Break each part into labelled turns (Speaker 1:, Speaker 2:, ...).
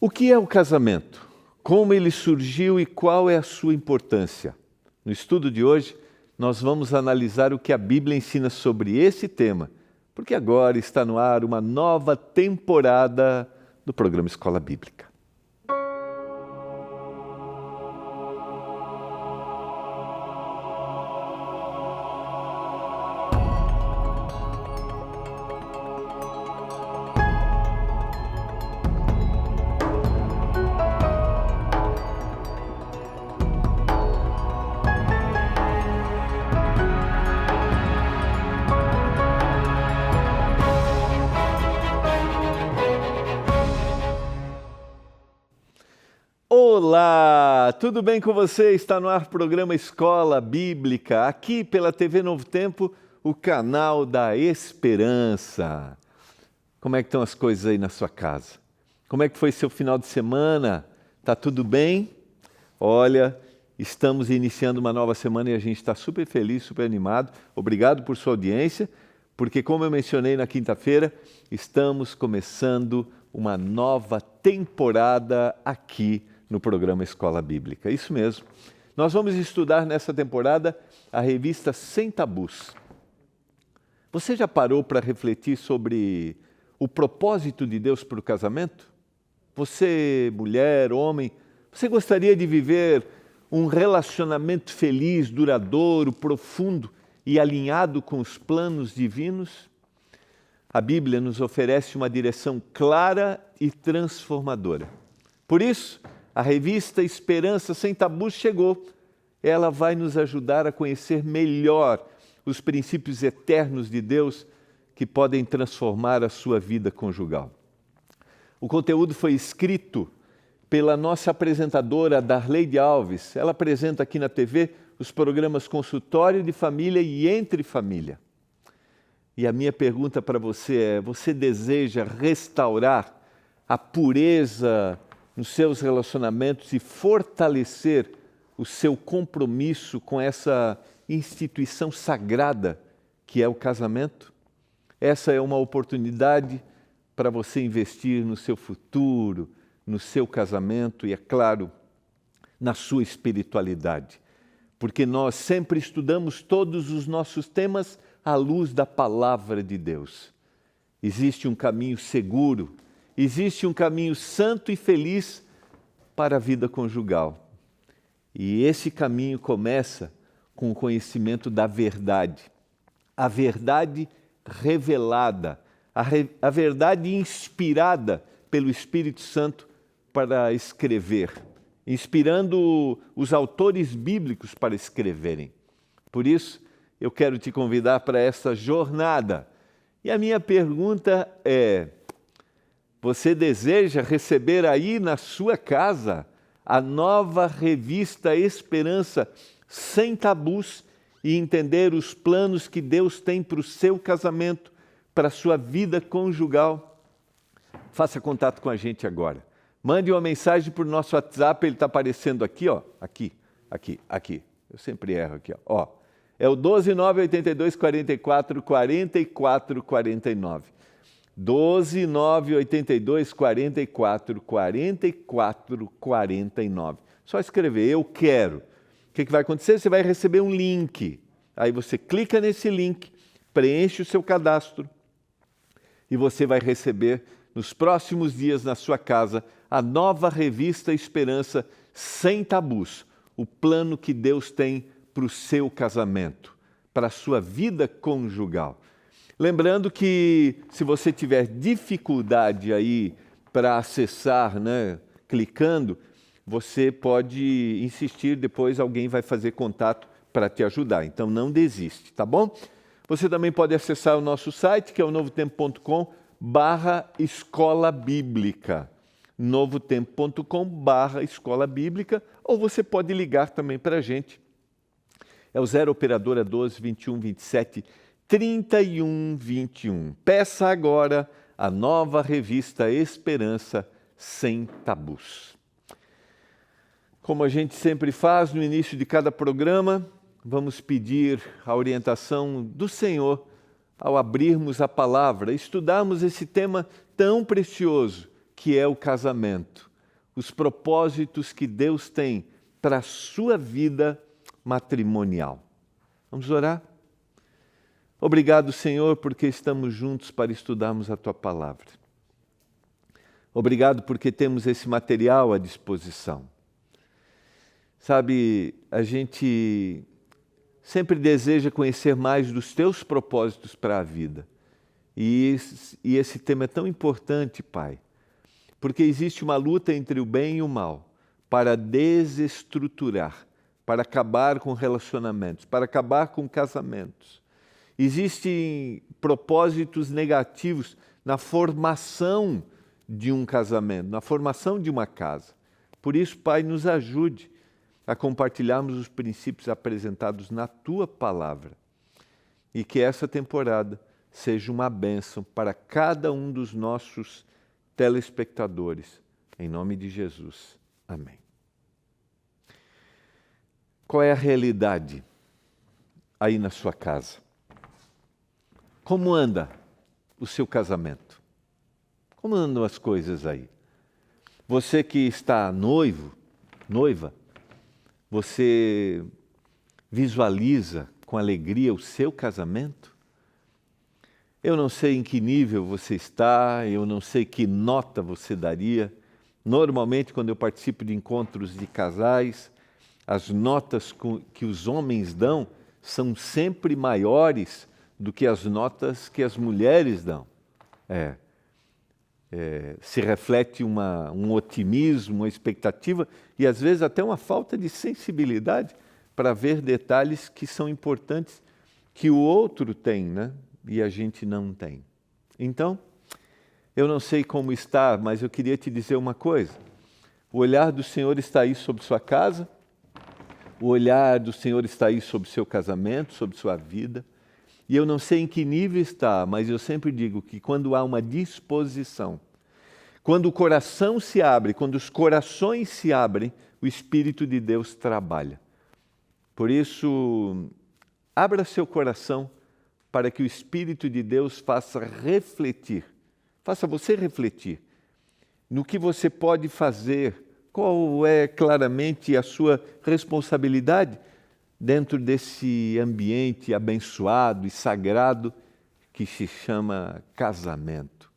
Speaker 1: O que é o casamento? Como ele surgiu e qual é a sua importância? No estudo de hoje, nós vamos analisar o que a Bíblia ensina sobre esse tema, porque agora está no ar uma nova temporada do programa Escola Bíblica. Olá, tudo bem com você? Está no ar o programa Escola Bíblica, aqui pela TV Novo Tempo, o canal da Esperança. Como é que estão as coisas aí na sua casa? Como é que foi seu final de semana? Tá tudo bem? Olha, estamos iniciando uma nova semana e a gente está super feliz, super animado. Obrigado por sua audiência, porque como eu mencionei na quinta-feira, estamos começando uma nova temporada aqui no programa Escola Bíblica. Isso mesmo. Nós vamos estudar nessa temporada a revista Sem Tabus. Você já parou para refletir sobre o propósito de Deus para o casamento? Você, mulher, homem, você gostaria de viver um relacionamento feliz, duradouro, profundo e alinhado com os planos divinos? A Bíblia nos oferece uma direção clara e transformadora. Por isso, a revista Esperança Sem Tabus chegou. Ela vai nos ajudar a conhecer melhor os princípios eternos de Deus que podem transformar a sua vida conjugal. O conteúdo foi escrito pela nossa apresentadora Darleide Alves. Ela apresenta aqui na TV os programas Consultório de Família e Entre Família. E a minha pergunta para você é: você deseja restaurar a pureza nos seus relacionamentos e fortalecer o seu compromisso com essa instituição sagrada que é o casamento? Essa é uma oportunidade para você investir no seu futuro, no seu casamento e, é claro, na sua espiritualidade. Porque nós sempre estudamos todos os nossos temas à luz da palavra de Deus. Existe um caminho seguro, existe um caminho santo e feliz para a vida conjugal. E esse caminho começa com o conhecimento da verdade. A verdade revelada, a verdade inspirada pelo Espírito Santo para escrever, inspirando os autores bíblicos para escreverem. Por isso, eu quero te convidar para essa jornada. E a minha pergunta é: você deseja receber aí na sua casa a nova revista Esperança Sem Tabus e entender os planos que Deus tem para o seu casamento, para a sua vida conjugal? Faça contato com a gente agora. Mande uma mensagem por nosso WhatsApp, ele está aparecendo aqui, ó. Aqui. Eu sempre erro aqui, ó. É o 12982444449. 12982444449. Só escrever eu quero. O que vai acontecer? Você vai receber um link. Aí você clica nesse link, preenche o seu cadastro e você vai receber nos próximos dias na sua casa a nova revista Esperança Sem Tabus, o plano que Deus tem para o seu casamento, para a sua vida conjugal. Lembrando que se você tiver dificuldade aí para acessar, clicando, você pode insistir, depois alguém vai fazer contato para te ajudar. Então não desiste, tá bom? Você também pode acessar o nosso site, que é o novotempo.com/escola bíblica. novotempo.com/escola bíblica, ou você pode ligar também para a gente. É o 0 operadora 12 21 27 31 21. Peça agora a nova revista Esperança Sem Tabus. Como a gente sempre faz no início de cada programa, vamos pedir a orientação do Senhor ao abrirmos a palavra, estudarmos esse tema tão precioso que é o casamento. os propósitos que Deus tem para a sua vida matrimonial. Vamos orar? Obrigado, Senhor, porque estamos juntos para estudarmos a Tua Palavra. Obrigado porque temos esse material à disposição. Sabe, a gente sempre deseja conhecer mais dos Teus propósitos para a vida. E esse tema é tão importante, Pai, porque existe uma luta entre o bem e o mal para desestruturar, para acabar com relacionamentos, para acabar com casamentos. Existem propósitos negativos na formação de um casamento, na formação de uma casa. Por isso, Pai, nos ajude a compartilharmos os princípios apresentados na Tua Palavra e que essa temporada seja uma bênção para cada um dos nossos telespectadores. Em nome de Jesus. Amém. Qual é a realidade aí na sua casa? Como anda o seu casamento? Como andam as coisas aí? Você que está noiva, você visualiza com alegria o seu casamento? Eu não sei em que nível você está, eu não sei que nota você daria. Normalmente, quando eu participo de encontros de casais, as notas que os homens dão são sempre maiores do que as notas que as mulheres dão. Se reflete um otimismo, uma expectativa e às vezes até uma falta de sensibilidade para ver detalhes que são importantes que o outro tem, né? E a gente não tem. Então, eu não sei como está, mas eu queria te dizer uma coisa. O olhar do Senhor está aí sobre sua casa, o olhar do Senhor está aí sobre seu casamento, sobre sua vida. E eu não sei em que nível está, mas eu sempre digo que quando há uma disposição, quando o coração se abre, quando os corações se abrem, o Espírito de Deus trabalha. Por isso, abra seu coração para que o Espírito de Deus faça você refletir no que você pode fazer, qual é claramente a sua responsabilidade dentro desse ambiente abençoado e sagrado que se chama casamento.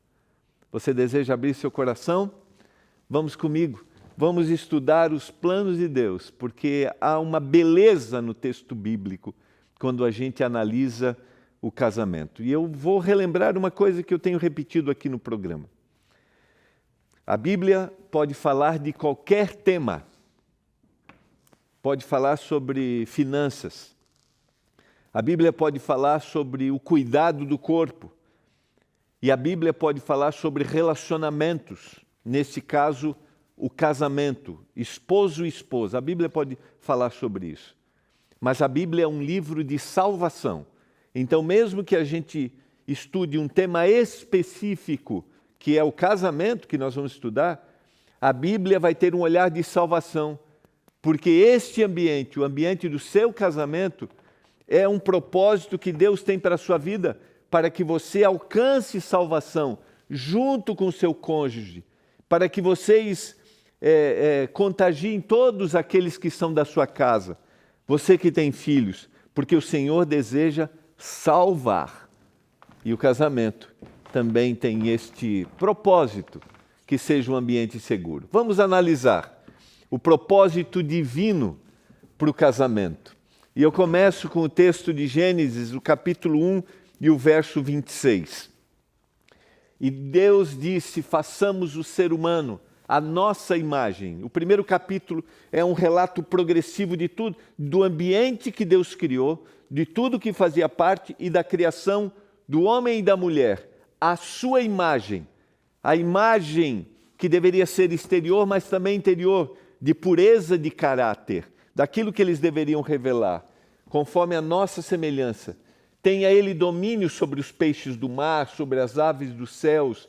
Speaker 1: Você deseja abrir seu coração? Vamos comigo. Vamos estudar os planos de Deus, porque há uma beleza no texto bíblico quando a gente analisa o casamento. E eu vou relembrar uma coisa que eu tenho repetido aqui no programa. A Bíblia pode falar de qualquer tema. Pode falar sobre finanças. A Bíblia pode falar sobre o cuidado do corpo. E a Bíblia pode falar sobre relacionamentos. Nesse caso, o casamento, esposo e esposa. A Bíblia pode falar sobre isso. Mas a Bíblia é um livro de salvação. Então, mesmo que a gente estude um tema específico, que é o casamento que nós vamos estudar, a Bíblia vai ter um olhar de salvação, porque este ambiente, o ambiente do seu casamento, é um propósito que Deus tem para a sua vida, para que você alcance salvação junto com o seu cônjuge, para que vocês contagiem todos aqueles que são da sua casa, você que tem filhos, porque o Senhor deseja salvar. E o casamento também tem este propósito, que seja um ambiente seguro. Vamos analisar o propósito divino para o casamento. E eu começo com o texto de Gênesis, o capítulo 1 e o verso 26. E Deus disse, façamos o ser humano a nossa imagem. O primeiro capítulo é um relato progressivo de tudo, do ambiente que Deus criou, de tudo que fazia parte e da criação do homem e da mulher, a sua imagem, a imagem que deveria ser exterior, mas também interior, de pureza de caráter, daquilo que eles deveriam revelar, conforme a nossa semelhança. Tenha ele domínio sobre os peixes do mar, sobre as aves dos céus,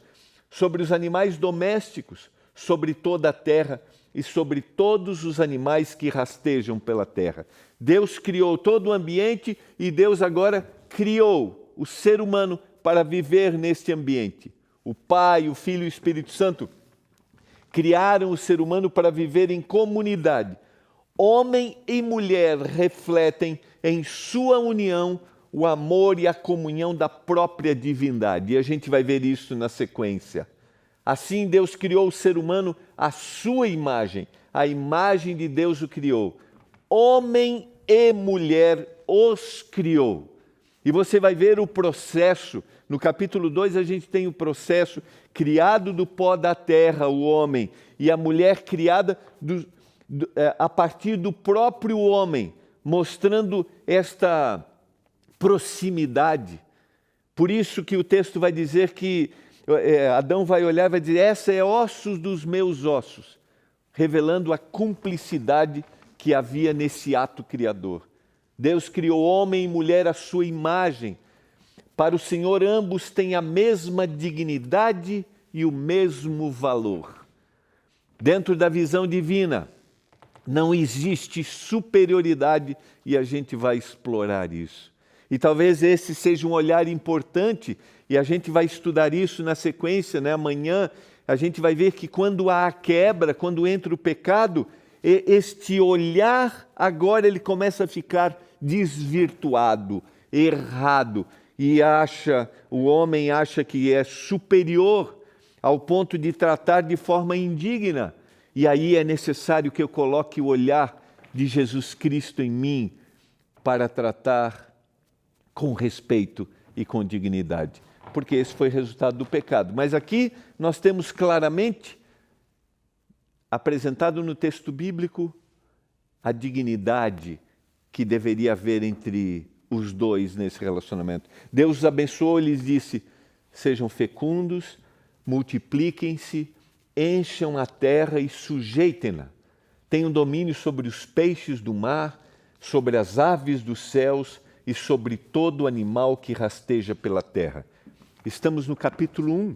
Speaker 1: sobre os animais domésticos, sobre toda a terra e sobre todos os animais que rastejam pela terra. Deus criou todo o ambiente e Deus agora criou o ser humano para viver neste ambiente. O Pai, o Filho e o Espírito Santo criaram o ser humano para viver em comunidade. Homem e mulher refletem em sua união o amor e a comunhão da própria divindade. E a gente vai ver isso na sequência. Assim, Deus criou o ser humano à sua imagem. A imagem de Deus o criou. Homem e mulher os criou. E você vai ver o processo. No capítulo 2 a gente tem o processo criado do pó da terra, o homem, e a mulher criada a partir do próprio homem, mostrando esta proximidade. Por isso que o texto vai dizer que Adão vai olhar e vai dizer: essa é ossos dos meus ossos, revelando a cumplicidade que havia nesse ato criador. Deus criou homem e mulher à sua imagem. Para o Senhor, ambos têm a mesma dignidade e o mesmo valor. Dentro da visão divina, não existe superioridade e a gente vai explorar isso. E talvez esse seja um olhar importante e a gente vai estudar isso na sequência, né? Amanhã a gente vai ver que quando há a quebra, quando entra o pecado, este olhar agora ele começa a ficar desvirtuado, errado. E o homem acha que é superior ao ponto de tratar de forma indigna. E aí é necessário que eu coloque o olhar de Jesus Cristo em mim para tratar com respeito e com dignidade. Porque esse foi o resultado do pecado. Mas aqui nós temos claramente apresentado no texto bíblico a dignidade que deveria haver entre os dois nesse relacionamento. Deus os abençoou e lhes disse: sejam fecundos, multipliquem-se, encham a terra e sujeitem-na. Tenham domínio sobre os peixes do mar, sobre as aves dos céus e sobre todo animal que rasteja pela terra. Estamos no capítulo 1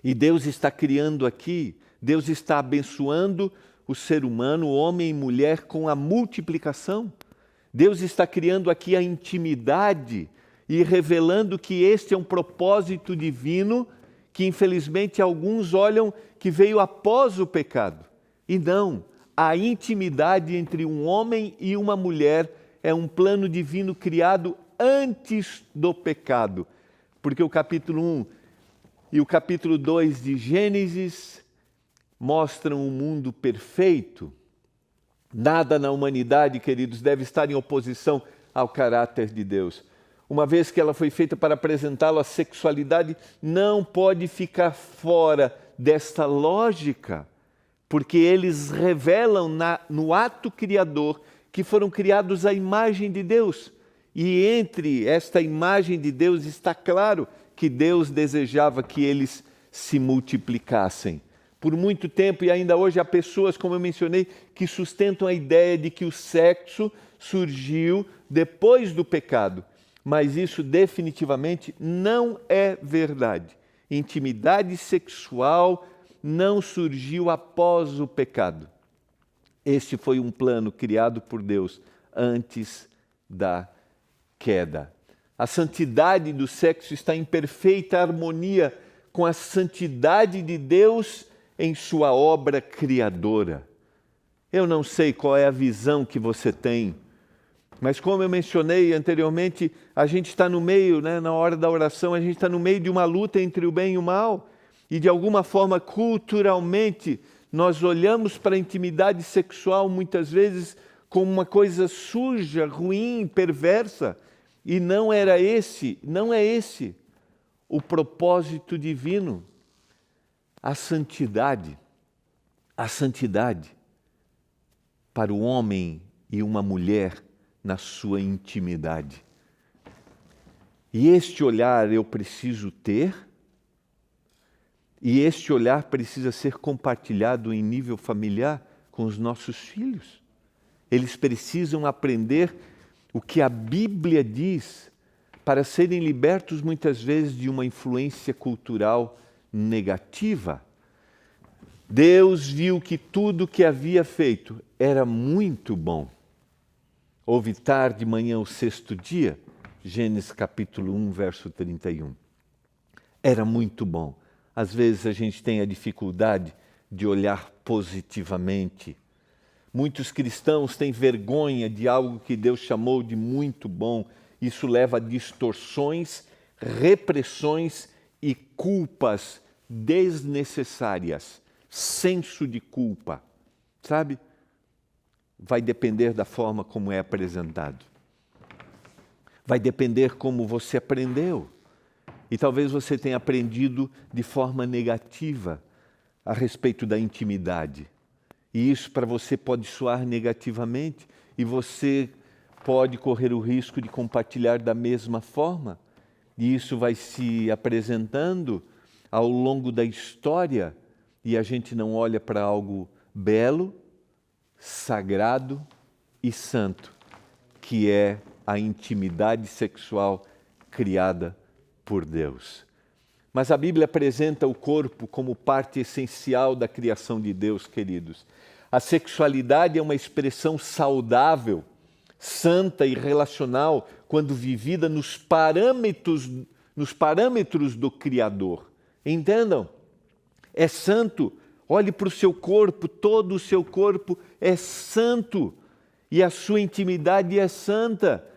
Speaker 1: e Deus está criando aqui, Deus está abençoando o ser humano, homem e mulher, com a multiplicação. Deus está criando aqui a intimidade e revelando que este é um propósito divino que, infelizmente, alguns olham que veio após o pecado. E não, a intimidade entre um homem e uma mulher é um plano divino criado antes do pecado. Porque o capítulo 1 e o capítulo 2 de Gênesis mostram um mundo perfeito. Nada na humanidade, queridos, deve estar em oposição ao caráter de Deus. Uma vez que ela foi feita para apresentá-lo, a sexualidade não pode ficar fora desta lógica, porque eles revelam no ato criador que foram criados à imagem de Deus. E entre esta imagem de Deus está claro que Deus desejava que eles se multiplicassem. Por muito tempo e ainda hoje há pessoas, como eu mencionei, que sustentam a ideia de que o sexo surgiu depois do pecado. Mas isso definitivamente não é verdade. Intimidade sexual não surgiu após o pecado. Este foi um plano criado por Deus antes da queda. A santidade do sexo está em perfeita harmonia com a santidade de Deus em sua obra criadora. Eu não sei qual é a visão que você tem, mas como eu mencionei anteriormente, a gente está no meio, na hora da oração, a gente está no meio de uma luta entre o bem e o mal, e de alguma forma, culturalmente, nós olhamos para a intimidade sexual muitas vezes como uma coisa suja, ruim, perversa, e não é esse o propósito divino. A santidade para o homem e uma mulher na sua intimidade. E este olhar eu preciso ter, e este olhar precisa ser compartilhado em nível familiar com os nossos filhos. Eles precisam aprender o que a Bíblia diz para serem libertos muitas vezes de uma influência cultural negativa. Deus viu que tudo que havia feito era muito bom. Houve tarde, manhã, o sexto dia, Gênesis capítulo 1, verso 31. Era muito bom. Às vezes a gente tem a dificuldade de olhar positivamente. Muitos cristãos têm vergonha de algo que Deus chamou de muito bom. Isso leva a distorções, repressões e culpas desnecessárias. Senso de culpa, sabe? Vai depender da forma como é apresentado. Vai depender como você aprendeu. E talvez você tenha aprendido de forma negativa a respeito da intimidade. E isso para você pode soar negativamente e você pode correr o risco de compartilhar da mesma forma. E isso vai se apresentando ao longo da história e a gente não olha para algo belo, sagrado e santo, que é a intimidade sexual criada por Deus. Mas a Bíblia apresenta o corpo como parte essencial da criação de Deus, queridos. A sexualidade é uma expressão saudável, santa e relacional quando vivida nos parâmetros do Criador. Entendam? É santo. Olhe para o seu corpo, todo o seu corpo é santo e a sua intimidade é santa.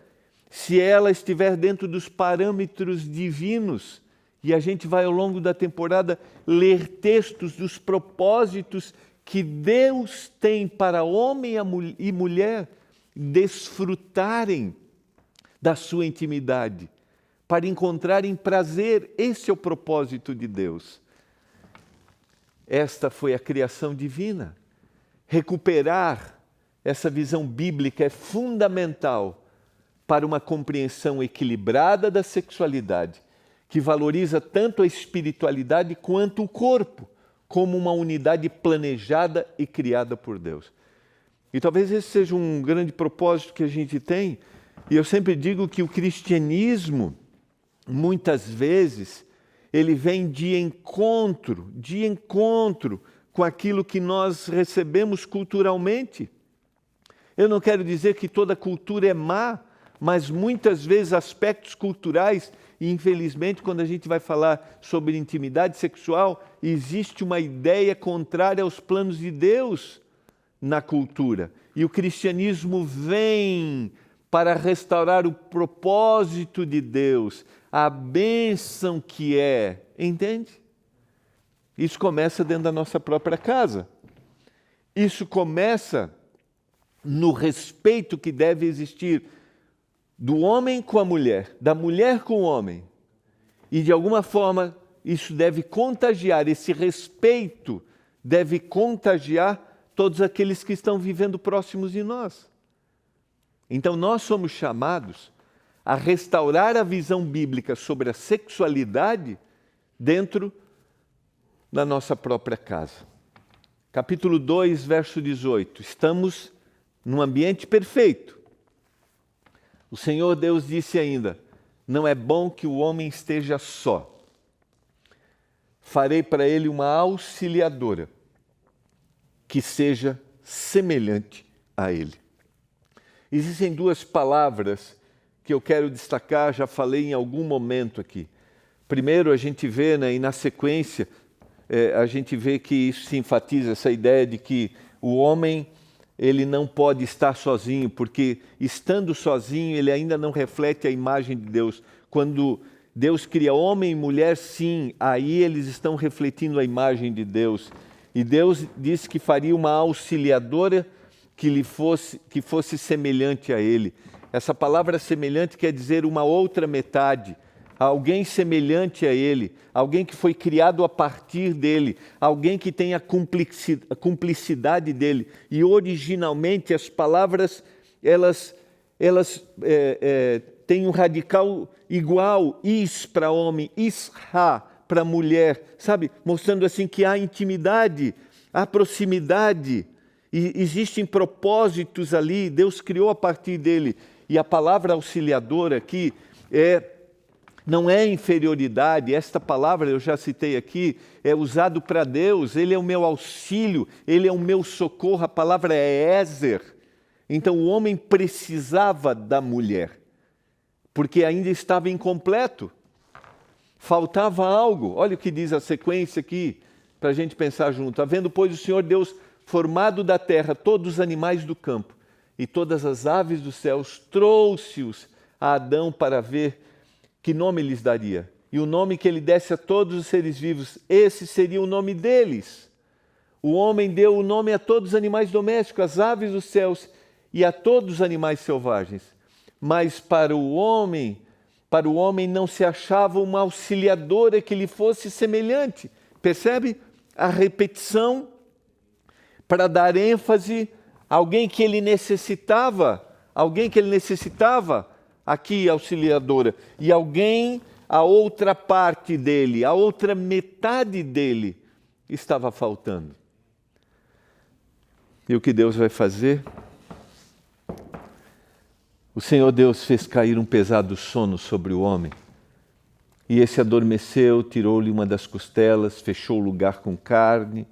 Speaker 1: Se ela estiver dentro dos parâmetros divinos, e a gente vai ao longo da temporada ler textos dos propósitos que Deus tem para homem e mulher desfrutarem da sua intimidade, para encontrarem prazer. Esse é o propósito de Deus. Esta foi a criação divina. Recuperar essa visão bíblica é fundamental para uma compreensão equilibrada da sexualidade, que valoriza tanto a espiritualidade quanto o corpo, como uma unidade planejada e criada por Deus. E talvez esse seja um grande propósito que a gente tem, e eu sempre digo que o cristianismo, muitas vezes, ele vem de encontro com aquilo que nós recebemos culturalmente. Eu não quero dizer que toda cultura é má, mas muitas vezes aspectos culturais, e infelizmente quando a gente vai falar sobre intimidade sexual, existe uma ideia contrária aos planos de Deus na cultura. E o cristianismo vem para restaurar o propósito de Deus, a bênção que é, entende? Isso começa dentro da nossa própria casa. Isso começa no respeito que deve existir do homem com a mulher, da mulher com o homem. E de alguma forma isso deve contagiar, esse respeito deve contagiar todos aqueles que estão vivendo próximos de nós. Então nós somos chamados a restaurar a visão bíblica sobre a sexualidade dentro da nossa própria casa. Capítulo 2, verso 18. Estamos num ambiente perfeito. O Senhor Deus disse ainda: não é bom que o homem esteja só. Farei para ele uma auxiliadora que seja semelhante a ele. Existem duas palavras que eu quero destacar, já falei em algum momento aqui. Primeiro a gente vê, e na sequência, a gente vê que isso se enfatiza, essa ideia de que o homem ele não pode estar sozinho, porque estando sozinho ele ainda não reflete a imagem de Deus. Quando Deus cria homem e mulher, sim, aí eles estão refletindo a imagem de Deus. E Deus disse que faria uma auxiliadora que fosse semelhante a ele. Essa palavra semelhante quer dizer uma outra metade, alguém semelhante a ele, alguém que foi criado a partir dele, alguém que tem a cumplicidade dele. E originalmente as palavras, elas têm um radical igual, is para homem, isha para mulher, sabe? Mostrando assim que há intimidade, há proximidade, e existem propósitos ali, Deus criou a partir dele. E a palavra auxiliadora aqui não é inferioridade, esta palavra, eu já citei aqui, é usado para Deus, ele é o meu auxílio, ele é o meu socorro, a palavra é Ezer. Então o homem precisava da mulher, porque ainda estava incompleto, faltava algo. Olha o que diz a sequência aqui, para a gente pensar junto. Havendo, pois, o Senhor Deus formado da terra todos os animais do campo e todas as aves dos céus, trouxe-os a Adão para ver que nome lhes daria. E o nome que ele desse a todos os seres vivos, esse seria o nome deles. O homem deu o nome a todos os animais domésticos, às aves dos céus e a todos os animais selvagens. Mas para o homem não se achava uma auxiliadora que lhe fosse semelhante. Percebe a repetição para dar ênfase a alguém que ele necessitava, aqui auxiliadora, e alguém, a outra parte dele, a outra metade dele estava faltando. E o que Deus vai fazer? O Senhor Deus fez cair um pesado sono sobre o homem. E esse adormeceu, tirou-lhe uma das costelas, fechou o lugar com carne.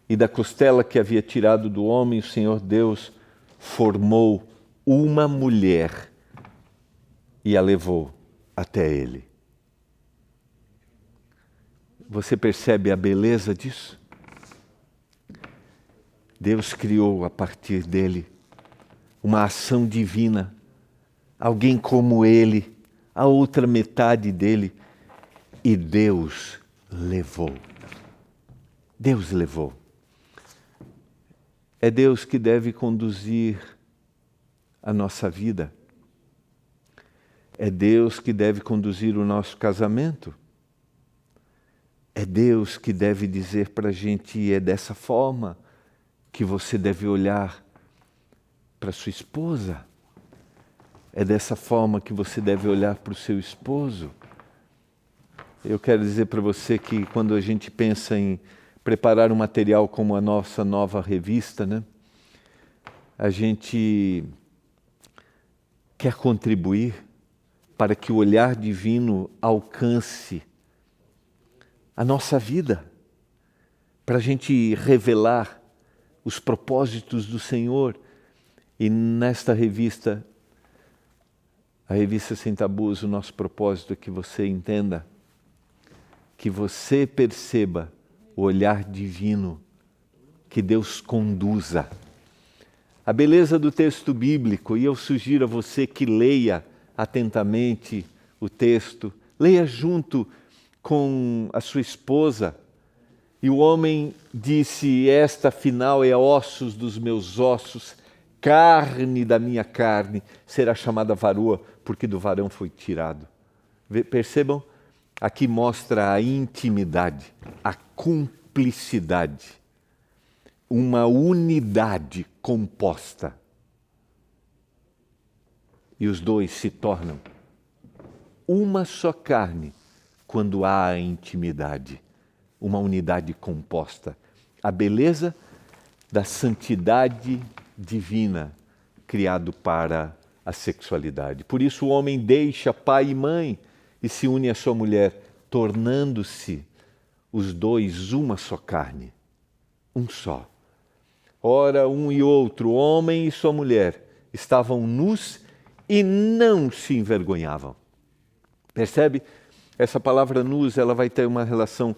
Speaker 1: E da costela que havia tirado do homem, o Senhor Deus formou uma mulher e a levou até ele. Você percebe a beleza disso? Deus criou a partir dele uma ação divina, alguém como ele, a outra metade dele, e Deus levou. Deus levou. É Deus que deve conduzir a nossa vida. É Deus que deve conduzir o nosso casamento. É Deus que deve dizer para a gente, é dessa forma que você deve olhar para sua esposa. É dessa forma que você deve olhar para o seu esposo. Eu quero dizer para você que quando a gente pensa em preparar um material como a nossa nova revista, né? A gente quer contribuir para que o olhar divino alcance a nossa vida, para a gente revelar os propósitos do Senhor. E nesta revista, a revista Sem Tabus, o nosso propósito é que você entenda, que você perceba o olhar divino, que Deus conduza. A beleza do texto bíblico, e eu sugiro a você que leia atentamente o texto, leia junto com a sua esposa. E o homem disse, esta afinal é ossos dos meus ossos, carne da minha carne, será chamada varoa, porque do varão foi tirado. Percebam? Aqui mostra a intimidade, a cumplicidade, uma unidade composta. E os dois se tornam uma só carne quando há a intimidade, uma unidade composta. A beleza da santidade divina criado para a sexualidade. Por isso o homem deixa pai e mãe e se une à sua mulher, tornando-se os dois uma só carne, um só. Ora, um e outro, homem e sua mulher, estavam nus e não se envergonhavam. Percebe? Essa palavra nus, ela vai ter uma relação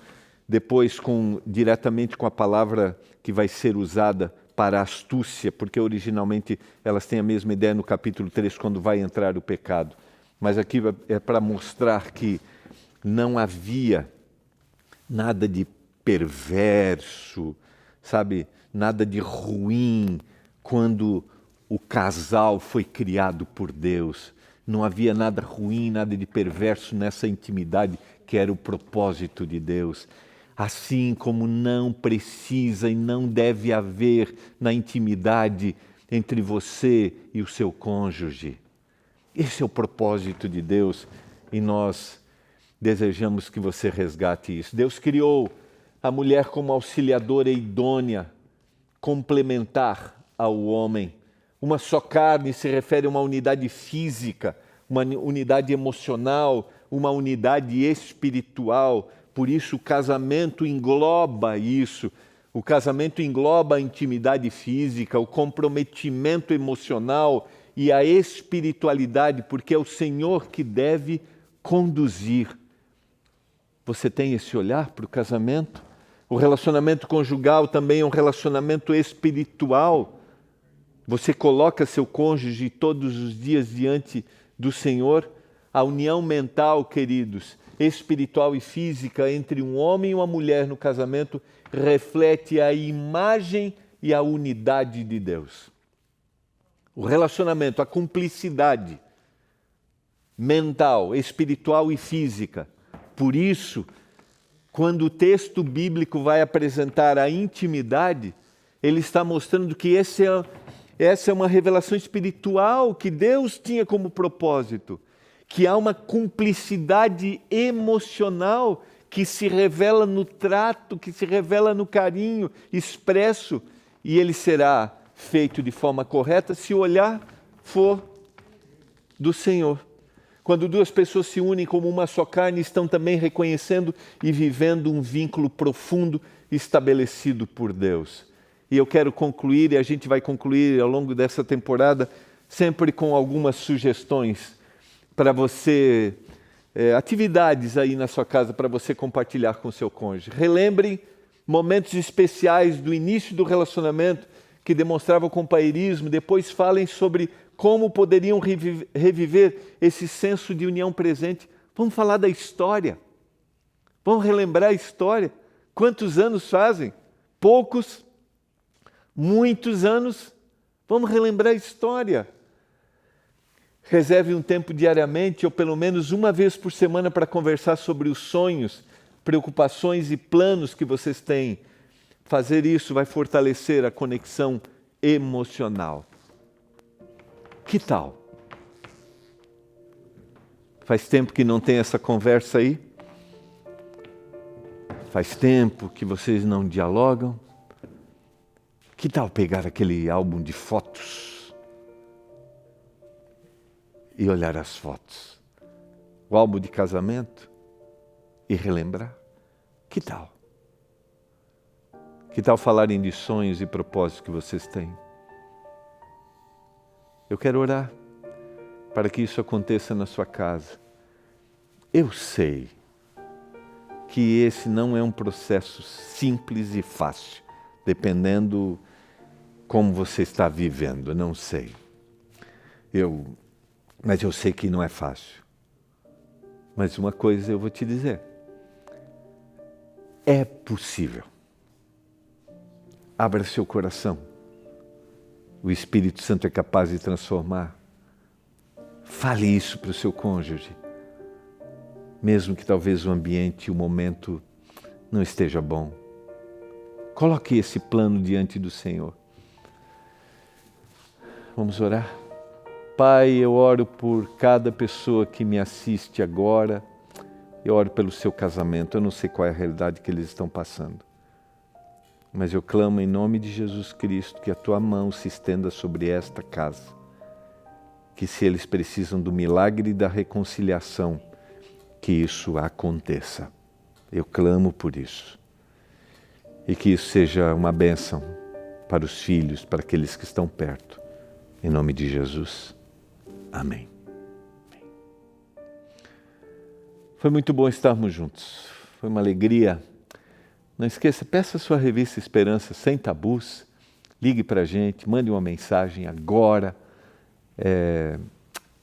Speaker 1: depois diretamente com a palavra que vai ser usada para astúcia, porque originalmente elas têm a mesma ideia no capítulo 3, quando vai entrar o pecado. Mas aqui é para mostrar que não havia nada de perverso, sabe? Nada de ruim quando o casal foi criado por Deus. Não havia nada ruim, nada de perverso nessa intimidade que era o propósito de Deus. Assim como não precisa e não deve haver na intimidade entre você e o seu cônjuge. Esse é o propósito de Deus e nós desejamos que você resgate isso. Deus criou a mulher como auxiliadora idônea, complementar ao homem. Uma só carne se refere a uma unidade física, uma unidade emocional, uma unidade espiritual. Por isso o casamento engloba isso. O casamento engloba a intimidade física, o comprometimento emocional e a espiritualidade, porque é o Senhor que deve conduzir. Você tem esse olhar para o casamento? O relacionamento conjugal também é um relacionamento espiritual. Você coloca seu cônjuge todos os dias diante do Senhor. A união mental, queridos, espiritual e física entre um homem e uma mulher no casamento reflete a imagem e a unidade de Deus. O relacionamento, a cumplicidade mental, espiritual e física. Por isso, quando o texto bíblico vai apresentar a intimidade, ele está mostrando que essa é uma revelação espiritual que Deus tinha como propósito, que há uma cumplicidade emocional que se revela no trato, que se revela no carinho expresso, e ele será feito de forma correta se o olhar for do Senhor. Quando duas pessoas se unem como uma só carne, estão também reconhecendo e vivendo um vínculo profundo estabelecido por Deus. E eu quero concluir, e a gente vai concluir ao longo dessa temporada, sempre com algumas sugestões para você, atividades aí na sua casa para você compartilhar com o seu cônjuge. Relembrem momentos especiais do início do relacionamento que demonstravam companheirismo, depois falem sobre como poderiam reviver esse senso de união presente. Vamos falar da história. Vamos relembrar a história. Quantos anos fazem? Poucos? Muitos anos? Vamos relembrar a história. Reserve um tempo diariamente, ou pelo menos uma vez por semana, para conversar sobre os sonhos, preocupações e planos que vocês têm. Fazer isso vai fortalecer a conexão emocional. Que tal? Faz tempo que não tem essa conversa aí? Faz tempo que vocês não dialogam? Que tal pegar aquele álbum de fotos e olhar as fotos? O álbum de casamento e relembrar? Que tal? Que tal falarem de sonhos e propósitos que vocês têm? Eu quero orar para que isso aconteça na sua casa. Eu sei que esse não é um processo simples e fácil, dependendo como você está vivendo, não sei. Mas eu sei que não é fácil. Mas uma coisa eu vou te dizer. É possível. Abra seu coração. O Espírito Santo é capaz de transformar. Fale isso para o seu cônjuge. Mesmo que talvez o ambiente e o momento não esteja bom. Coloque esse plano diante do Senhor. Vamos orar? Pai, eu oro por cada pessoa que me assiste agora. Eu oro pelo seu casamento. Eu não sei qual é a realidade que eles estão passando. Mas eu clamo em nome de Jesus Cristo que a tua mão se estenda sobre esta casa. Que se eles precisam do milagre da reconciliação, que isso aconteça. Eu clamo por isso. E que isso seja uma bênção para os filhos, para aqueles que estão perto. Em nome de Jesus. Amém. Foi muito bom estarmos juntos. Foi uma alegria. Não esqueça, peça a sua revista Esperança Sem Tabus. Ligue para a gente, mande uma mensagem agora.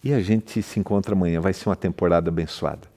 Speaker 1: E a gente se encontra amanhã. Vai ser uma temporada abençoada.